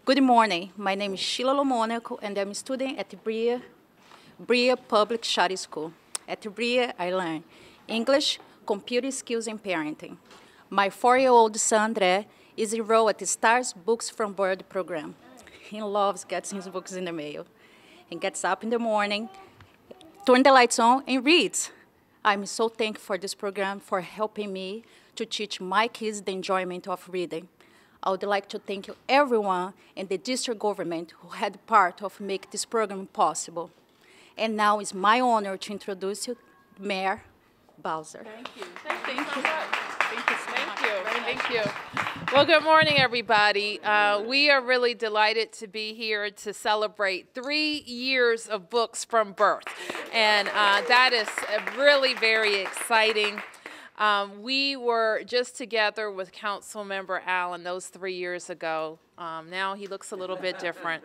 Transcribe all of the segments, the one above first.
Good morning. My name is Sheila Lomonico, and I'm a student at Briya Public Charter School. At Briya, I learn English, computer skills, and parenting. My 4-year-old son, André, is enrolled at the STARS Books from Birth program. He loves getting his books in the mail. He gets up in the morning, turns the lights on, and reads. I'm so thankful for this program for helping me to teach my kids the enjoyment of reading. I would like to thank everyone in the district government who had part of making this program possible. And now it's my honor to introduce you, Mayor Bowser. Thank you. Thank you so much. Thank you. Well, good morning, everybody. We are really delighted to be here to celebrate 3 years of books from birth. And that is really very exciting. We were just together with Councilmember Allen those 3 years ago. Now he looks a little bit different.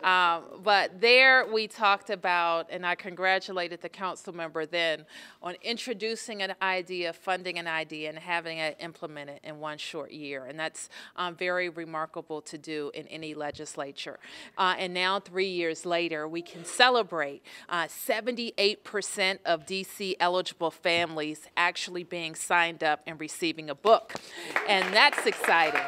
But there we talked about, and I congratulated the Councilmember then, on introducing an idea, funding an idea, and having it implemented in 1 short year. And that's very remarkable to do in any legislature. And now 3 years later, we can celebrate 78% of DC eligible families actually being signed up and receiving a book. And that's exciting.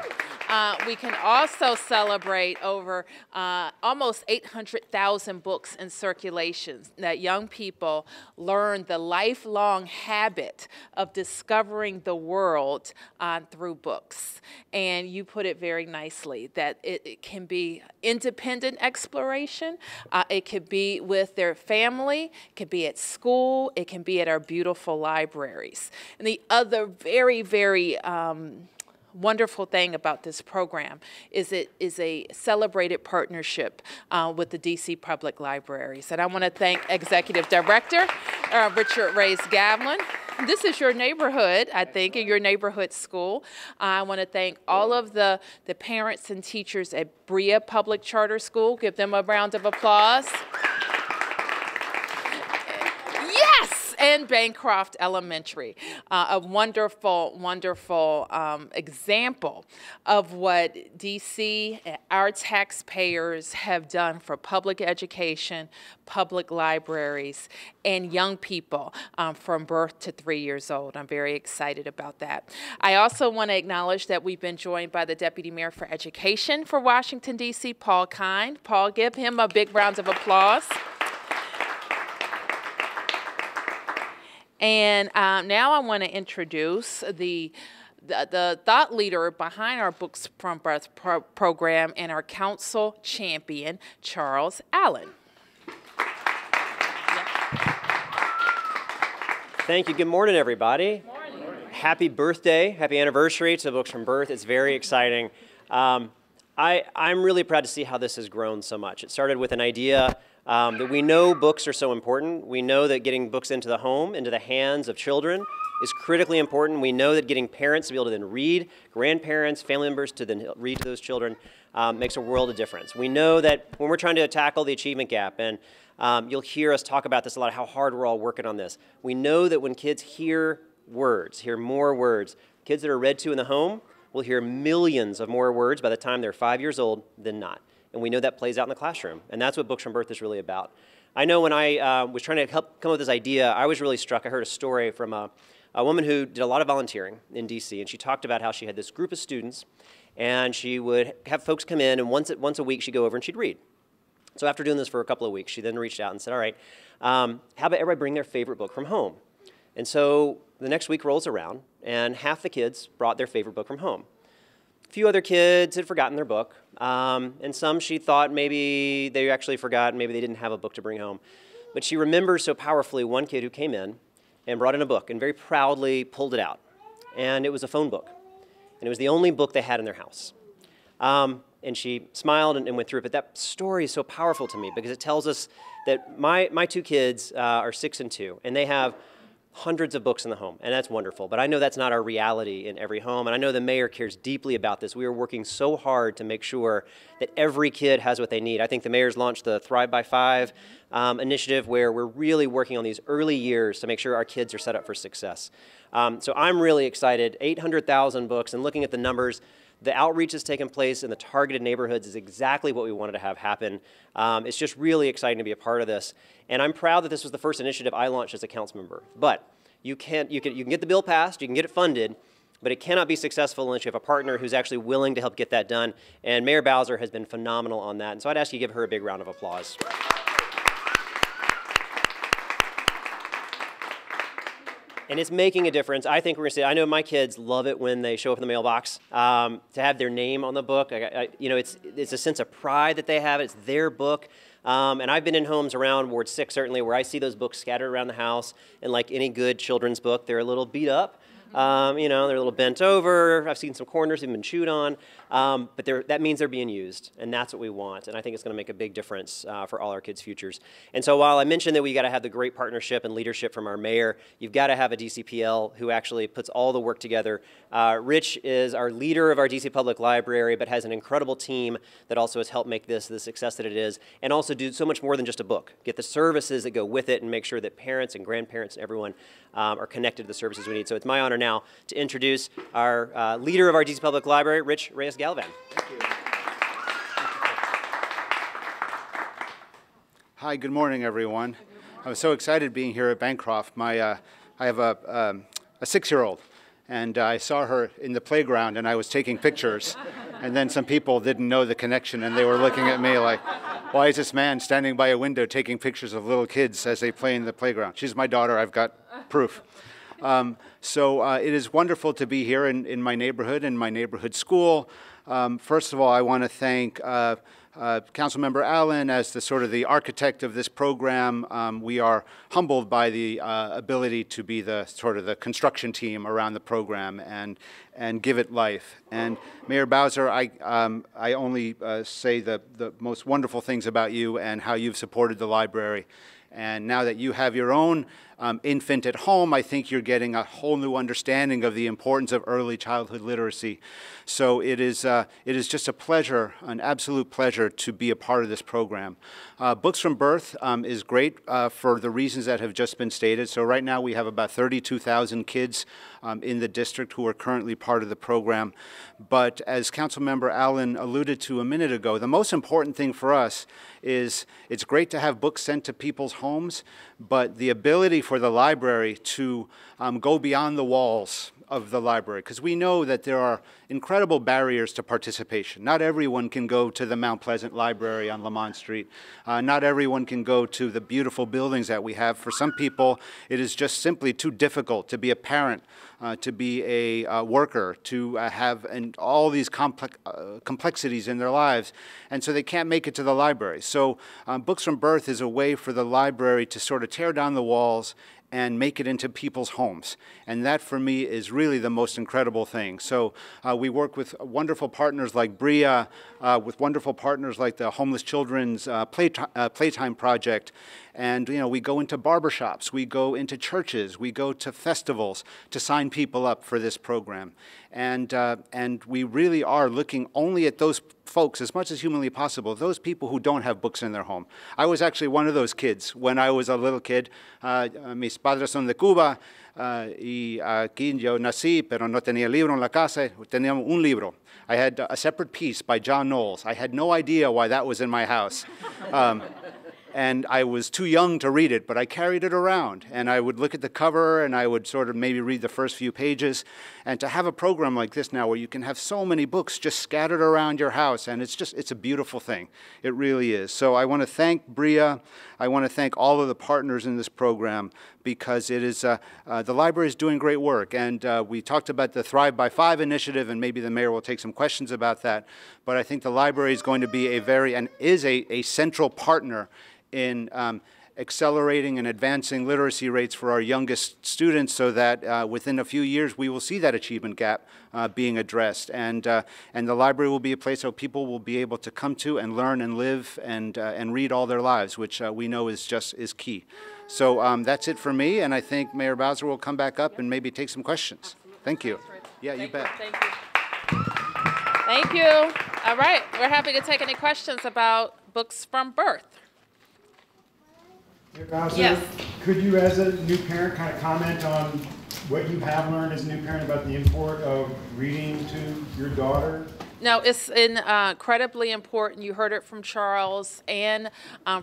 We can also celebrate over almost 800,000 books in circulation, that young people learn the lifelong habit of discovering the world through books. And you put it very nicely, that it can be independent exploration, it could be with their family, it could be at school, it can be at our beautiful libraries. And the other very, very wonderful thing about this program is it is a celebrated partnership with the DC Public Libraries. And I want to thank Executive Director Richard Reyes-Gavilan. This is your neighborhood, I think, in your neighborhood school. I want to thank all of the parents and teachers at Briya Public Charter School. Give them a round of applause. And Bancroft Elementary, a wonderful, wonderful example of what DC, our taxpayers, have done for public education, public libraries, and young people from birth to 3 years old. I'm very excited about that. I also want to acknowledge that we've been joined by the Deputy Mayor for Education for Washington, D.C., Paul Kind. Paul, give him a big round of applause. And now I want to introduce the thought leader behind our Books from Birth program and our council champion, Charles Allen. Thank you. Good morning, everybody. Good morning. Happy birthday, happy anniversary to Books from Birth. It's very exciting. I'm really proud to see how this has grown so much. It started with an idea that we know books are so important. We know that getting books into the home, into the hands of children is critically important. We know that getting parents to be able to then read, grandparents, family members to then read to those children makes a world of difference. We know that when we're trying to tackle the achievement gap, and you'll hear us talk about this a lot, how hard we're all working on this. We know that when kids hear words, hear more words, kids that are read to in the home will hear millions of more words by the time they're 5 years old than not. And we know that plays out in the classroom. And that's what Books from Birth is really about. I know when I was trying to help come up with this idea, I was really struck. I heard a story from a woman who did a lot of volunteering in DC, and she talked about how she had this group of students, and she would have folks come in, and once a week she'd go over and she'd read. So after doing this for a couple of weeks, she then reached out and said, all right, how about everybody bring their favorite book from home? And so the next week rolls around, and half the kids brought their favorite book from home. A few other kids had forgotten their book, and some she thought maybe they actually forgot, maybe they didn't have a book to bring home. But she remembers so powerfully one kid who came in and brought in a book and very proudly pulled it out. And it was a phone book. And it was the only book they had in their house. And she smiled and went through it. But that story is so powerful to me because it tells us that my 2 kids are 6 and 2, and they have hundreds of books in the home, and that's wonderful. But I know that's not our reality in every home, and I know the mayor cares deeply about this. We are working so hard to make sure that every kid has what they need. I think the mayor's launched the Thrive by 5 initiative, where we're really working on these early years to make sure our kids are set up for success. So I'm really excited. 800,000 books, and looking at the numbers, The outreach that's taken place in the targeted neighborhoods is exactly what we wanted to have happen. It's just really exciting to be a part of this. And I'm proud that this was the first initiative I launched as a council member. But you can get the bill passed, you can get it funded, but it cannot be successful unless you have a partner who's actually willing to help get that done. And Mayor Bowser has been phenomenal on that. And so I'd ask you to give her a big round of applause. And it's making a difference. I think we're going to see, I know my kids love it when they show up in the mailbox. To have their name on the book, it's a sense of pride that they have. It's their book. And I've been in homes around Ward 6, certainly, where I see those books scattered around the house. And like any good children's book, they're a little beat up. They're a little bent over. I've seen some corners have been chewed on. But that means they're being used, and that's what we want. And I think it's going to make a big difference for all our kids' futures. And so while I mentioned that we got to have the great partnership and leadership from our mayor, you've got to have a DCPL who actually puts all the work together. Rich is our leader of our DC Public Library, but has an incredible team that also has helped make this the success that it is, and also do so much more than just a book. Get the services that go with it and make sure that parents and grandparents and everyone are connected to the services we need. So it's my honor now to introduce our leader of our DC Public Library, Rich Reyes-Gavilan. Thank you. Hi, good morning, everyone. I was so excited being here at Bancroft. I have a 6-year-old, and I saw her in the playground, and I was taking pictures, and then some people didn't know the connection, and they were looking at me like, why is this man standing by a window taking pictures of little kids as they play in the playground? She's my daughter. I've got proof. It is wonderful to be here in my neighborhood, in my neighborhood school. First of all, I want to thank Councilmember Allen as the architect of this program. We are humbled by the ability to be the construction team around the program and give it life. And Mayor Bowser, I only say the most wonderful things about you and how you've supported the library. And now that you have your own infant at home, I think you're getting a whole new understanding of the importance of early childhood literacy. So it is just a pleasure, an absolute pleasure, to be a part of this program. Books from Birth is great for the reasons that have just been stated. So right now we have about 32,000 kids in the district who are currently part of the program. But as Councilmember Allen alluded to a minute ago, the most important thing for us is it's great to have books sent to people's homes, but the ability for the library to go beyond the walls of the library, because we know that there are incredible barriers to participation. Not everyone can go to the Mount Pleasant Library on Lamont Street. Not everyone can go to the beautiful buildings that we have. For some people, it is just simply too difficult to be a parent, to be a worker, to have all these complexities in their lives, and so they can't make it to the library. So Books from Birth is a way for the library to sort of tear down the walls and make it into people's homes. And that, for me, is really the most incredible thing. So we work with wonderful partners like Briya, with wonderful partners like the Homeless Children's Playtime Project. And we go into barbershops, we go into churches, we go to festivals to sign people up for this program. And we really are looking only at those folks, as much as humanly possible, those people who don't have books in their home. I was actually one of those kids when I was a little kid. Mis padres son de Cuba, y aquí yo nací, pero no tenía libro en la casa, teníamos un libro. I had a separate piece by John Knowles. I had no idea why that was in my house. And I was too young to read it, but I carried it around. And I would look at the cover, and I would sort of maybe read the first few pages. And to have a program like this now where you can have so many books just scattered around your house, and it's a beautiful thing. It really is. So I want to thank Briya. I want to thank all of the partners in this program, because it is, the library is doing great work. And we talked about the Thrive by 5 initiative, and maybe the mayor will take some questions about that. But I think the library is going to be a central partner in accelerating and advancing literacy rates for our youngest students, so that within a few years we will see that achievement gap being addressed, and the library will be a place where people will be able to come to and learn and live and read all their lives, which we know is key. So that's it for me, and I think Mayor Bowser will come back up and maybe take some questions. Thank you. Yeah, you bet. Thank you. Thank you. All right, we're happy to take any questions about Books from Birth. Mayor Bowser, yes. Could you, as a new parent, kind of comment on what you have learned as a new parent about the import of reading to your daughter? No, it's incredibly important. You heard it from Charles and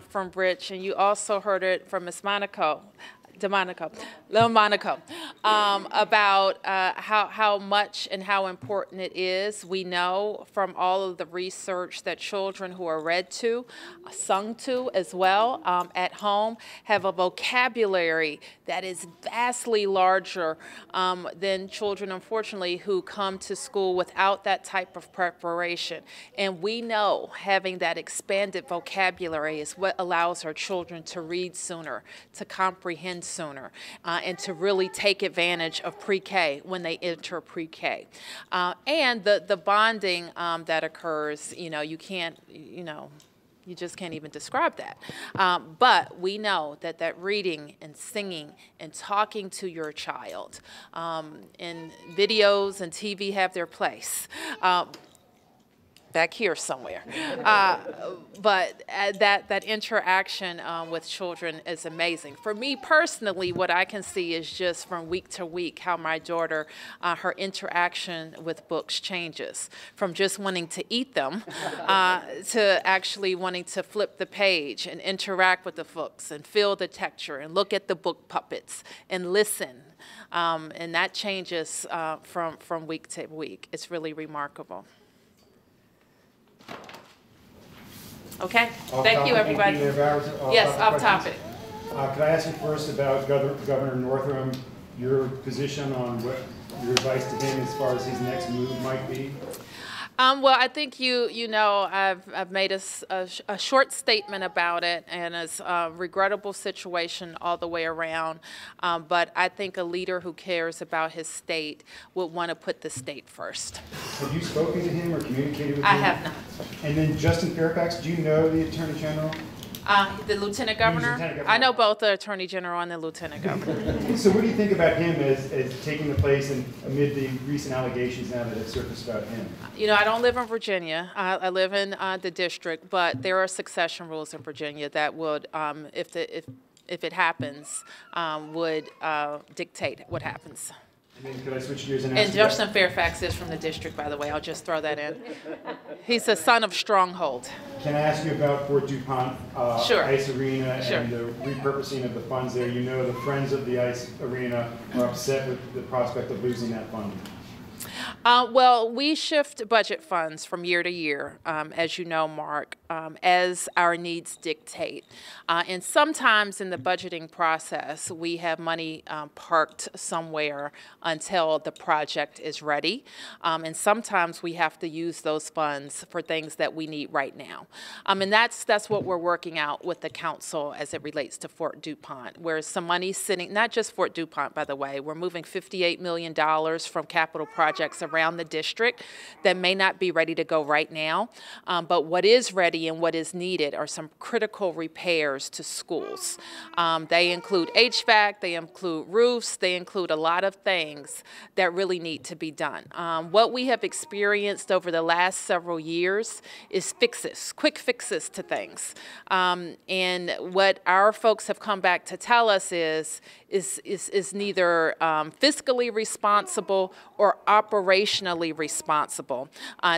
from Rich, and you also heard it from Miss Little Monaco, about how much and how important it is. We know from all of the research that children who are read to, sung to as well at home, have a vocabulary that is vastly larger than children, unfortunately, who come to school without that type of preparation. And we know having that expanded vocabulary is what allows our children to read sooner, to comprehend sooner, and to really take advantage of pre-K when they enter pre-K. And the bonding that occurs, you can't, you just can't even describe that. But we know that reading and singing and talking to your child, and videos and TV have their place. Back here somewhere. But that interaction with children is amazing. For me personally, what I can see is just from week to week how my daughter, her interaction with books changes from just wanting to eat them to actually wanting to flip the page and interact with the books and feel the texture and look at the book puppets and listen. And that changes from week to week. It's really remarkable. Okay, thank you, everybody. Yes, off topic. Could I ask you first about Governor Northam, your position on what your advice to him as far as his next move might be? Well, I think you know I've made a short statement about it, and it's a regrettable situation all the way around. But I think a leader who cares about his state would want to put the state first. Have you spoken to him or communicated with him? I have not. And then Justin Fairfax, do you know the Attorney General? The Lieutenant Governor? I know both the Attorney General and the Lieutenant Governor. So what do you think about him as taking the place and amid the recent allegations now that have surfaced about him? I don't live in Virginia. I live in the district, but there are succession rules in Virginia that would, if it happens, would dictate what happens. And then could I switch gears and ask And Justin Fairfax is from the district, by the way. I'll just throw that in. He's the son of Stronghold. Can I ask you about Fort DuPont Sure. Ice Arena Sure. and the repurposing of the funds there? You know the Friends of the Ice Arena are upset with the prospect of losing that funding. Well, we shift budget funds from year to year, as you know, Mark, as our needs dictate. And sometimes in the budgeting process, we have money parked somewhere until the project is ready. And sometimes we have to use those funds for things that we need right now. And that's what we're working out with the council as it relates to Fort DuPont, where some money sitting, not just Fort DuPont, by the way, we're moving $58 million from capital projects around the district that may not be ready to go right now. But what is ready and what is needed are some critical repairs to schools. They include HVAC, they include roofs, they include a lot of things that really need to be done. What we have experienced over the last several years is quick fixes to things. And what our folks have come back to tell us is neither fiscally responsible or operationally responsible.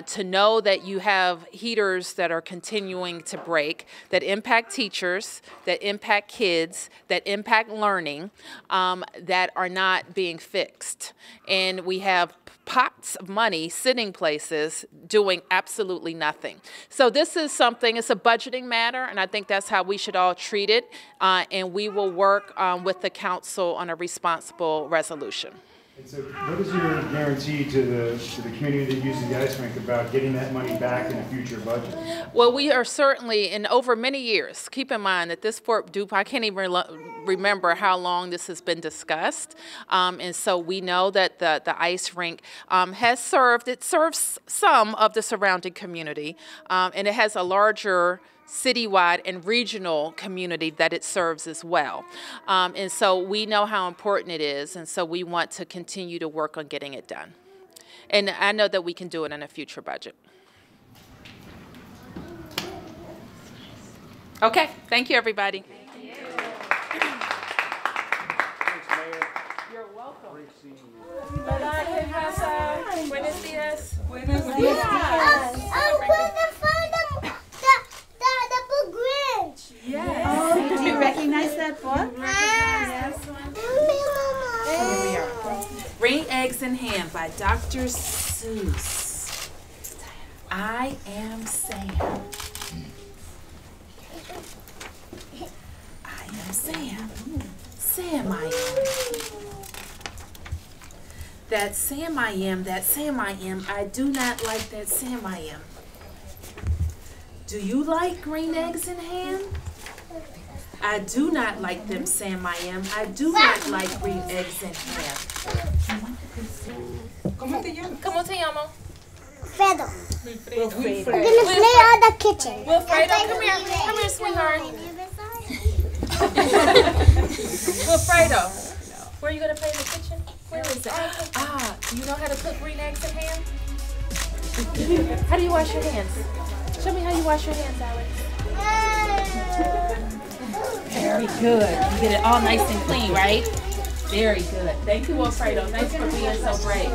To know that you have heaters that are continuing to break, that impact teachers, that impact kids, that impact learning, that are not being fixed. And we have pots of money sitting places doing absolutely nothing. So this is something, it's a budgeting matter, and I think that's how we should all treat it. And we will work with the council on a responsible resolution. And so what is your guarantee to the community that uses the ice rink about getting that money back in a future budget? Well, we are certainly, and over many years, keep in mind that this Fort DuPont, I can't even remember how long this has been discussed. And so we know that the ice rink it serves some of the surrounding community, and it has a larger citywide and regional community that it serves as well. And so we know how important it is, and so we want to continue to work on getting it done. And I know that we can do it in a future budget. Okay, thank you, everybody. Thanks, Mayor. You're welcome. Hola, ¿qué pasa? Buenos días. Buenos días. The Grinch. Yes. Oh, do you recognize that book? Yes. Here we are. Green Eggs and Ham by Dr. Seuss. I am Sam. I am Sam. Sam I am. That Sam I am, that Sam I am. I do not like that Sam I am. Do you like green eggs and ham? I do not like them, Sam I am. I do not like green eggs and ham. ¿Cómo te llamas? ¿Cómo te llamo? Fredo. Wilfredo. We're gonna play on the kitchen. Wilfredo, come here. Come here, sweetheart. Wilfredo, where are you going to play in the kitchen? Where is it? Ah, do you know how to cook green eggs and ham? How do you wash your hands? Show me how you wash your hands, Alex. Very good. You get it all nice and clean, right? Very good. Thank you, Wilfredo. Thanks for being so brave.